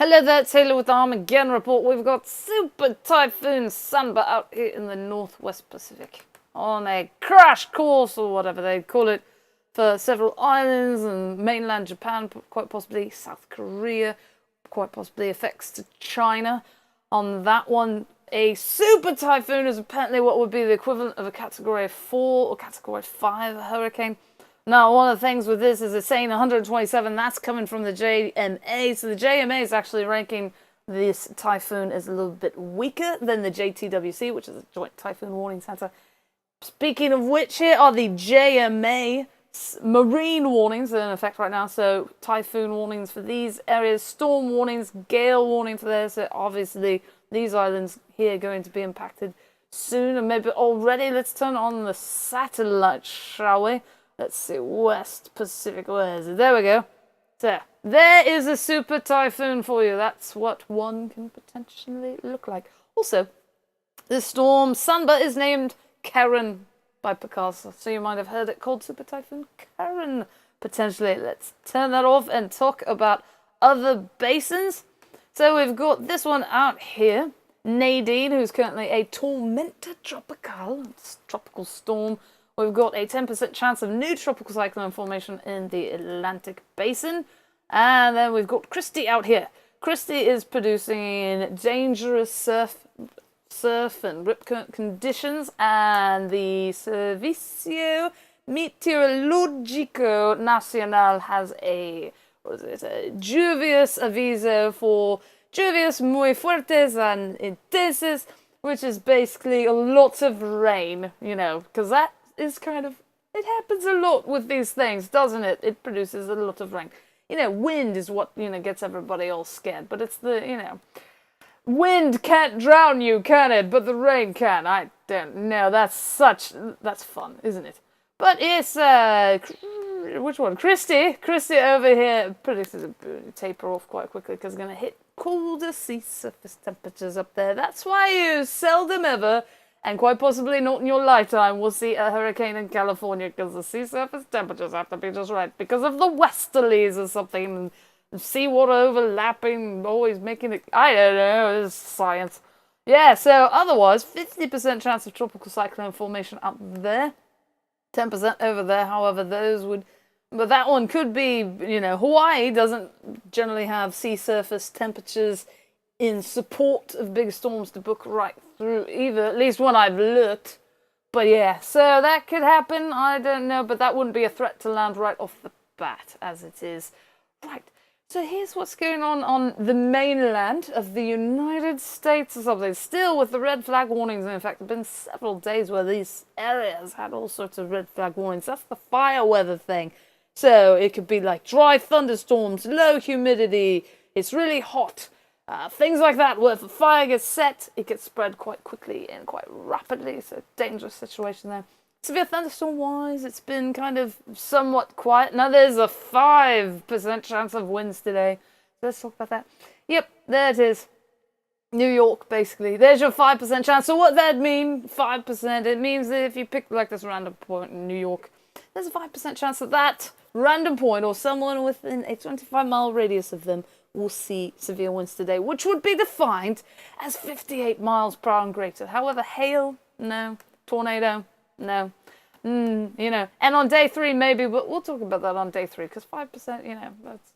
Hello there, Taylor with the Armageddon Report. We've got Super Typhoon Sanba out here in the Northwest Pacific on a crash course, or whatever they call it, for several islands and mainland Japan, quite possibly South Korea, quite possibly effects to China. On that one, a super typhoon is apparently what would be the equivalent of a Category 4 or Category 5 hurricane. Now, one of the things with this is it's saying 127, that's coming from the JMA. So the JMA is actually ranking this typhoon as a little bit weaker than the JTWC, which is a Joint Typhoon Warning Center. Speaking of which, here are the JMA marine warnings that are in effect right now. So typhoon warnings for these areas, storm warnings, gale warning for there. So obviously these islands here are going to be impacted soon, and maybe already. Let's turn on the satellite, shall we? Let's see, West Pacific, where is it? There we go. So, there is a super typhoon for you. That's what one can potentially look like. Also, this storm, Sanba, is named Karen by Picasso. So you might have heard it called Super Typhoon Karen, potentially. Let's turn that off and talk about other basins. So we've got this one out here. Nadine, who's currently a tormenta tropical storm. We've got a 10% chance of new tropical cyclone formation in the Atlantic Basin. And then we've got Kristy out here. Kristy is producing dangerous surf and rip current conditions. And the Servicio Meteorologico Nacional has a lluvias aviso for lluvias muy fuertes and intensos, which is basically lots of rain, because that is kind of, it happens a lot with these things, doesn't it? It produces a lot of rain. Wind is what, gets everybody all scared, but it's the, wind can't drown you, can it? But the rain can. I don't know. That's fun, isn't it? But it's, which one? Kristy over here produces a taper off quite quickly because it's going to hit colder sea surface temperatures up there. That's why you seldom ever, and quite possibly not in your lifetime, will see a hurricane in California, because the sea surface temperatures have to be just right because of the westerlies or something, and seawater overlapping, always making it, I don't know, it's science. Yeah, so otherwise, 50% chance of tropical cyclone formation up there, 10% over there, however, but that one could be, Hawaii doesn't generally have sea surface temperatures in support of big storms to book right through either, at least when I've looked. But yeah, so that could happen, I don't know, but that wouldn't be a threat to land right off the bat, as it is. Right, so here's what's going on the mainland of the United States or something. Still with the red flag warnings, and in fact, there have been several days where these areas had all sorts of red flag warnings. That's the fire weather thing. So it could be like dry thunderstorms, low humidity, it's really hot. Things like that, where if a fire gets set, it gets spread quite quickly and quite rapidly. So dangerous situation there. Severe thunderstorm-wise, it's been kind of somewhat quiet. Now there's a 5% chance of winds today. Let's talk about that. Yep, there it is. New York, basically. There's your 5% chance. So what that mean, 5%? It means that if you pick like this random point in New York, there's a 5% chance that that random point, or someone within a 25-mile radius of them, will see severe winds today, which would be defined as 58 miles per hour and greater. However, hail, no. Tornado, no. And on day 3, maybe, but we'll talk about that on day 3, because 5%, that's,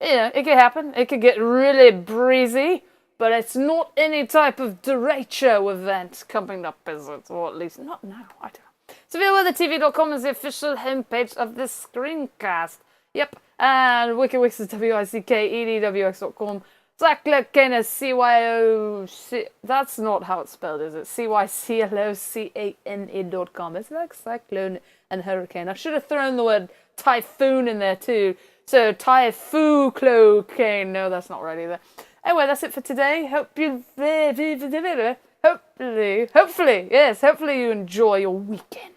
it could happen. It could get really breezy, but it's not any type of derecho event coming up, is it? Or at least not now, I don't know. SevereWeatherTV.com is the official homepage of this screencast. Yep, and WikiWix is WICKEDWX.com. Cyclocane is CYOC. That's not how it's spelled, is it? CYCLOCANE.com. It's like cyclone and hurricane. I should have thrown the word typhoon in there too. So typhooclocane. No, that's not right either. Anyway, that's it for today. Hopefully you enjoy your weekend.